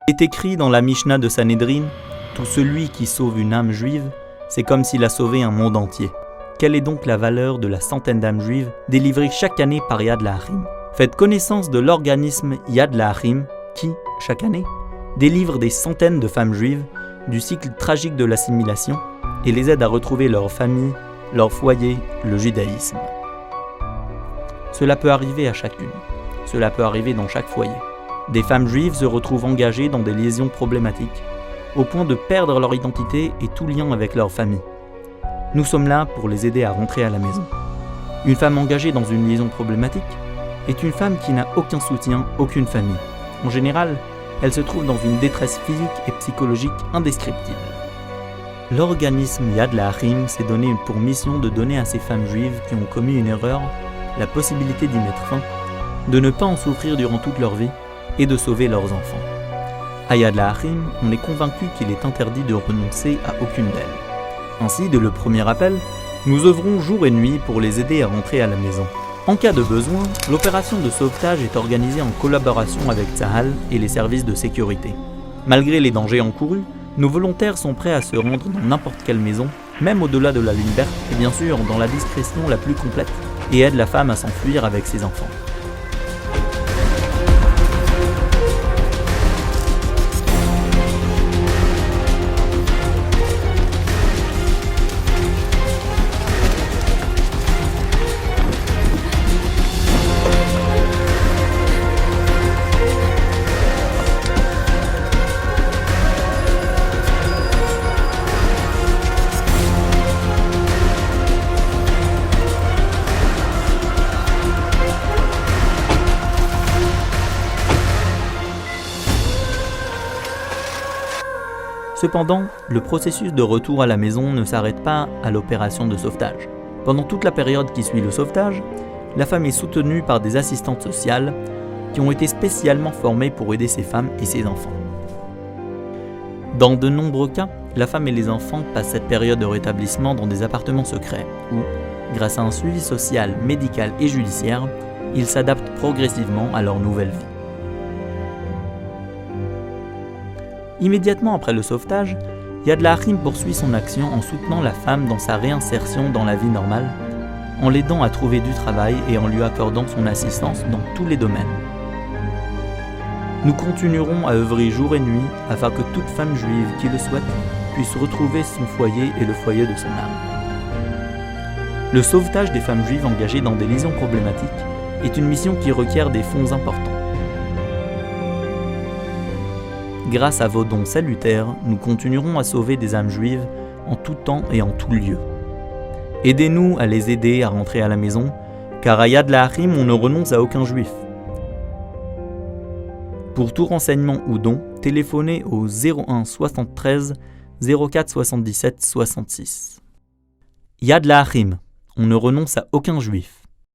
Il est écrit dans la Mishnah de Sanhedrin, tout celui qui sauve une âme juive, c'est comme s'il a sauvé un monde entier. Quelle est donc la valeur de la centaine d'âmes juives délivrées chaque année par Yad L'Achim? Faites connaissance de l'organisme Yad L'Achim qui, chaque année, délivre des centaines de femmes juives du cycle tragique de l'assimilation et les aide à retrouver leur famille, leur foyer, le judaïsme. Cela peut arriver à chacune. Cela peut arriver dans chaque foyer. Des femmes juives se retrouvent engagées dans des liaisons problématiques, au point de perdre leur identité et tout lien avec leur famille. Nous sommes là pour les aider à rentrer à la maison. Une femme engagée dans une liaison problématique est une femme qui n'a aucun soutien, aucune famille. En général, elle se trouve dans une détresse physique et psychologique indescriptible. L'organisme Yad L'Achim s'est donné pour mission de donner à ces femmes juives qui ont commis une erreur la possibilité d'y mettre fin, de ne pas en souffrir durant toute leur vie et de sauver leurs enfants. À Yad L'Achim, on est convaincu qu'il est interdit de renoncer à aucune d'elles. Ainsi, dès le premier appel, nous œuvrons jour et nuit pour les aider à rentrer à la maison. En cas de besoin, l'opération de sauvetage est organisée en collaboration avec Tzahal et les services de sécurité. Malgré les dangers encourus, nos volontaires sont prêts à se rendre dans n'importe quelle maison, même au-delà de la ligne verte, et bien sûr dans la discrétion la plus complète, et aident la femme à s'enfuir avec ses enfants. Cependant, le processus de retour à la maison ne s'arrête pas à l'opération de sauvetage. Pendant toute la période qui suit le sauvetage, la femme est soutenue par des assistantes sociales qui ont été spécialement formées pour aider ces femmes et ses enfants. Dans de nombreux cas, la femme et les enfants passent cette période de rétablissement dans des appartements secrets où, grâce à un suivi social, médical et judiciaire, ils s'adaptent progressivement à leur nouvelle vie. Immédiatement après le sauvetage, Yad L'Achim poursuit son action en soutenant la femme dans sa réinsertion dans la vie normale, en l'aidant à trouver du travail et en lui accordant son assistance dans tous les domaines. Nous continuerons à œuvrer jour et nuit afin que toute femme juive qui le souhaite puisse retrouver son foyer et le foyer de son âme. Le sauvetage des femmes juives engagées dans des liaisons problématiques est une mission qui requiert des fonds importants. Grâce à vos dons salutaires, nous continuerons à sauver des âmes juives en tout temps et en tout lieu. Aidez-nous à les aider à rentrer à la maison, car à Yad L'Achim, on ne renonce à aucun juif. Pour tout renseignement ou don, téléphonez au 01 73 04 77 66. Yad L'Achim, on ne renonce à aucun juif.